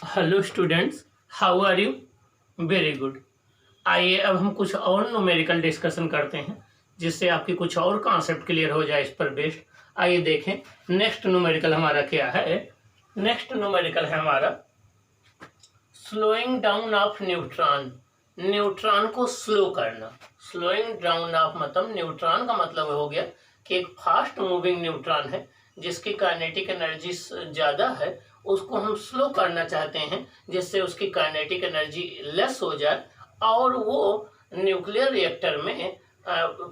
Hello students, how are you? Very good. आइए अब हम कुछ और न्यूमेरिकल डिस्कशन करते हैं जिससे आपकी कुछ और कॉन्सेप्ट क्लियर हो जाए इस पर बेस्ड। आइए देखें नेक्स्ट न्यूमेरिकल हमारा क्या है। नेक्स्ट न्यूमेरिकल है हमारा slowing down of neutron. Neutron को स्लो करना। स्लोइंग डाउन ऑफ मतलब न्यूट्रॉन का मतलब हो गया कि एक फास्ट मूविंग न्यूट्रॉन है जिसकी काइनेटिक एनर्जी ज़्यादा है, उसको हम स्लो करना चाहते हैं जिससे उसकी काइनेटिक एनर्जी लेस हो जाए और वो न्यूक्लियर रिएक्टर में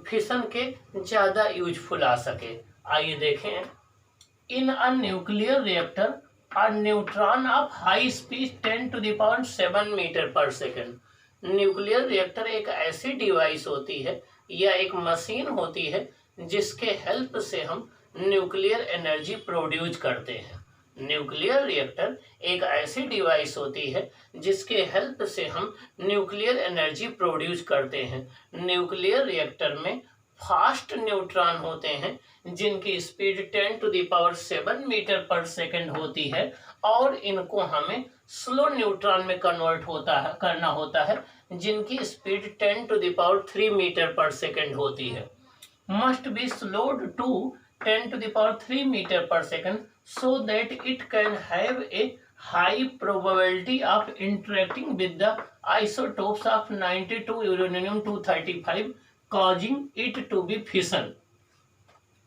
फिशन के ज़्यादा यूजफुल आ सके। आइए देखें। In a nuclear reactor a neutron of high speed 10 to the power 7 metre पर सेकेंड। न्यूक्लियर रिएक्टर एक ऐसी डिवाइस होती है या एक मशीन होती है जिसके हेल्प से हम न्यूक्लियर एनर्जी प्रोड्यूस करते हैं। न्यूक्लियर रिएक्टर एक ऐसी डिवाइस होती है जिसके हेल्प से हम न्यूक्लियर एनर्जी प्रोड्यूस करते हैं। न्यूक्लियर रिएक्टर में फास्ट न्यूट्रॉन होते हैं जिनकी speed 10 to the power 7 metre पर सेकेंड होती है और इनको हमें स्लो न्यूट्रॉन में कन्वर्ट करना होता है जिनकी speed 10 to the power 3 metre पर सेकेंड होती है। Must be slowed to 10 to the power 3 metre पर second so that it can have a high probability of interacting with the isotopes of 92 uranium 235 causing it to be fission।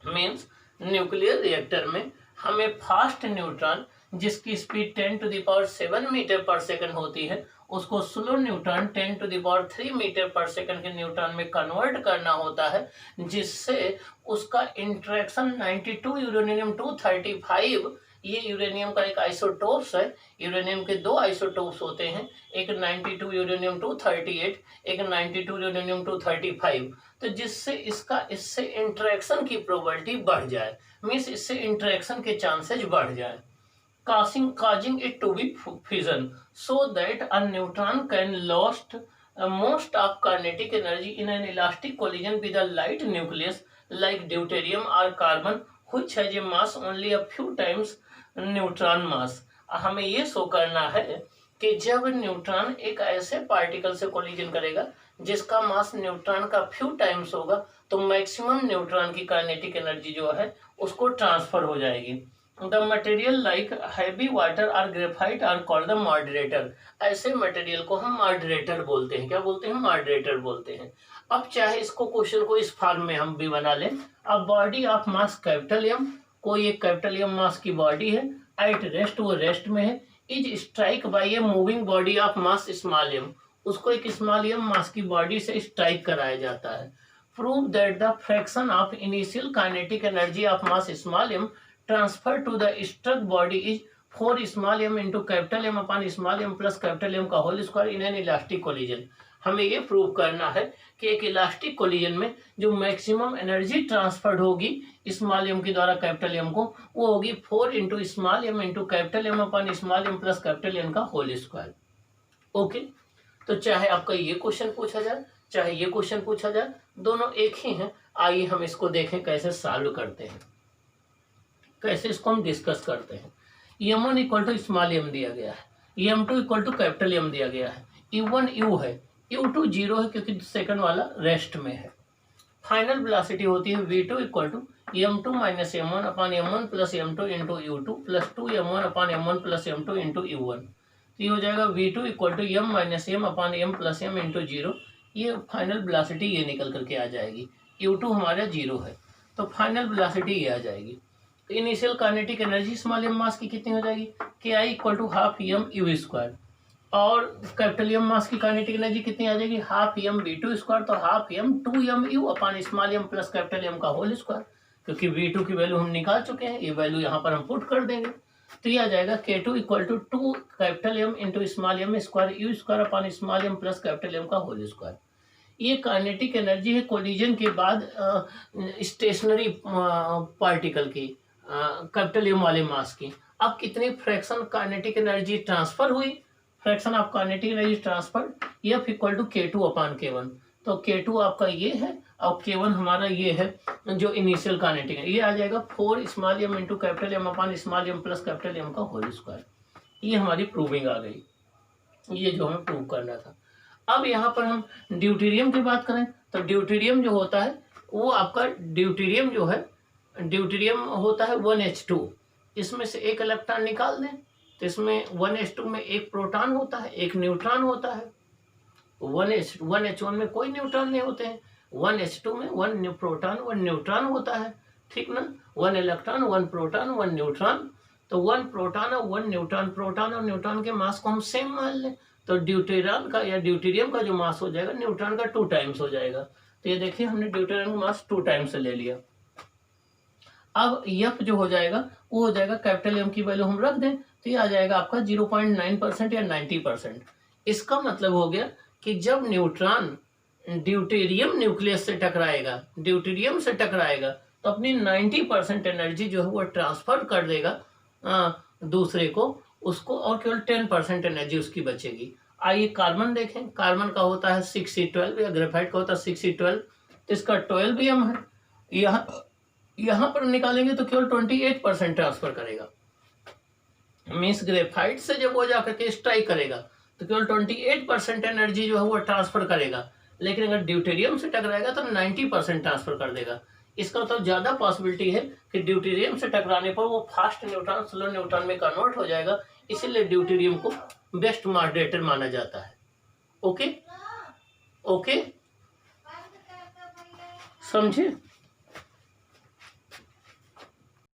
Means nuclear reactor में हमें fast neutron जिसकी speed 10 to the power 7 metre पर second होती है उसको slow neutron 10 to the power 3 metre पर second के neutron में कन्वर्ट करना होता है जिससे उसका इंट्रैक्शन 92 यूरेनियम 235, ये यूरेनियम का एक आइसोटोप्स है। यूरेनियम के दो आइसोटोप्स होते हैं, एक 92 यूरेनियम 238, एक 92 यूरेनियम 235। तो जिससे इससे इंटरेक्शन की प्रोबेबिलिटी बढ़ जाए, मीन्स इससे इंटरेक्शन के चांसेस बढ़ जाए, causing it to be fission so that a neutron can lost most of kinetic energy in an elastic collision with a light nucleus like deuterium or carbon which has a mass only a few times neutron mass. हमें ये show करना है कि जब neutron एक ऐसे particle से collision करेगा जिसका मास न्यूट्रॉन का फ्यू टाइम्स होगा तो मैक्सिमम न्यूट्रॉन की काइनेटिक एनर्जी जो है उसको ट्रांसफर हो जाएगी। The material like heavy water और graphite are called the moderator. ऐसे मटेरियल को हम मॉडरेटर बोलते हैं। क्या बोलते हैं? मॉडरेटर बोलते हैं। अब चाहे इसको क्वेश्चन को इस फॉर्म में हम भी बना लें। अब body of mass capital M, कोई एक कैपिटल एम मास की बॉडी है, एट रेस्ट, वो रेस्ट में है, is strike by a moving body of mass small M, उसको एक स्मॉल एम मास की बॉडी से स्ट्राइक कराया जाता है। Prove that the fraction of initial kinetic energy of mass small m transfer to the struck body is 4 small M into capital M upon small M plus capital M का whole square in an elastic collision. हमें ये prove करना है कि एक elastic collision में जो maximum energy transferred होगी स्मॉल एम के द्वारा कैपिटल एम को, वो होगी 4 into small M into capital M upon small M plus capital M का होल स्क्वायर। ओके, तो चाहे आपका ये क्वेश्चन पूछा जाए चाहे ये क्वेश्चन पूछा जाए, दोनों एक ही हैं। आइए हम इसको देखें कैसे सॉल्व करते हैं, कैसे इसको हम डिस्कस करते हैं। m1 equal to small M दिया गया है, m2 equal to capital M दिया गया है, u1 u है, u2 0 है क्योंकि सेकंड वाला रेस्ट में है। फाइनल वेलोसिटी होती है v2 equal to m2 minus m1 upon m1 plus m2 into u2 plus 2m1 upon m1 plus m2 into u1। तो ये हो जाएगा v2 equal to m minus m upon m plus m into 0। ये final velocity ये निकल करके आ जाएगी। u2 हमारा 0 है तो फाइनल वेलोसिटी ये आ जाएगी। तो initial kinetic energy small m mass की कितनी हो जाएगी? K i equal to half m u square, और कैपिटल एम मास की काइनेटिक एनर्जी कितनी आ जाएगी? Half m v two square, तो half m 2m u upon small M plus capital M का होल स्क्वायर। क्योंकि v2 की value हम निकाल चुके हैं, ये वैल्यू यहाँ पर हम पुट कर देंगे तो ये आ जाएगा k2 equal to 2 capital M into small m square u square upon small M plus capital M का होल स्क्वायर। ये काइनेटिक एनर्जी है कोलिजन के बाद स्टेशनरी पार्टिकल की, कैपिटल एम वाले मास की। अब कितनी फ्रैक्शन काइनेटिक एनर्जी ट्रांसफर हुई? Fraction of kinetic energy transfer F equal to k2 upon k1। तो k2 आपका ये है और k1 हमारा ये है जो इनिशियल काइनेटिक है। ये आ जाएगा 4 small M into capital M upon small M plus capital M का होल स्क्वायर। ये हमारी प्रूविंग आ गई, ये जो हमें प्रूव करना था। अब यहाँ पर हम ड्यूटेरियम की बात करें तो ड्यूटेरियम जो होता है वो आपका ड्यूटेरियम जो है, ड्यूटेरियम होता है 1H2, इसमें से एक इलेक्ट्रॉन निकाल दें तो इसमें 1H2 में एक प्रोटॉन होता है, एक न्यूट्रॉन होता है। 1H1 में कोई न्यूट्रॉन नहीं होते हैं, 1H2 में 1 प्रोटॉन 1 न्यूट्रॉन होता है, ठीक ना। 1 इलेक्ट्रॉन 1 प्रोटॉन 1 न्यूट्रॉन, तो 1 प्रोटॉन और 1 न्यूट्रॉन, प्रोटॉन और न्यूट्रॉन के मास को हम सेम मान लें तो ड्यूटेरियम का या ड्यूटेरियम का जो मास हो जाएगा न्यूट्रॉन का 2 टाइम्स हो जाएगा। तो ये देखिए हमने ड्यूटेरियम का मास 2 टाइम्स ले लिया। अब यफ जो हो जाएगा वो हो जाएगा कैपिटल एम की वैल्यू हम रख दें तो ये आ जाएगा आपका 0.9% या 90%। इसका मतलब हो गया कि जब न्यूट्रॉन ड्यूटेरियम न्यूक्लियस से टकराएगा, ड्यूटेरियम से टकराएगा तो अपनी 90% एनर्जी जो है वो ट्रांसफर कर देगा दूसरे को, उसको, और केवल 10% एनर्जी उसकी बचेगी। आइए कार्बन देखें, कार्बन का होता है 6C12 या ग्रेफाइट का होता है 6C12, तो इसका 12 है। यहाँ पर निकालेंगे तो केवल 28% ट्रांसफर करेगा। मीन्स ग्रेफाइट से जब वो जाकर के स्ट्राइक करेगा तो केवल 28% एनर्जी जो है वो ट्रांसफर करेगा, लेकिन अगर ड्यूटेरियम से टकराएगा तो 90% ट्रांसफर कर देगा। इसका तो ज़्यादा पॉसिबिलिटी है कि ड्यूटेरियम से टकराने पर वो फास्ट न्यूट्रॉन स्लो न्यूट्रॉन में कन्वर्ट हो जाएगा, इसीलिए ड्यूटेरियम को बेस्ट मॉडरेटर माना जाता है। ओके, समझे।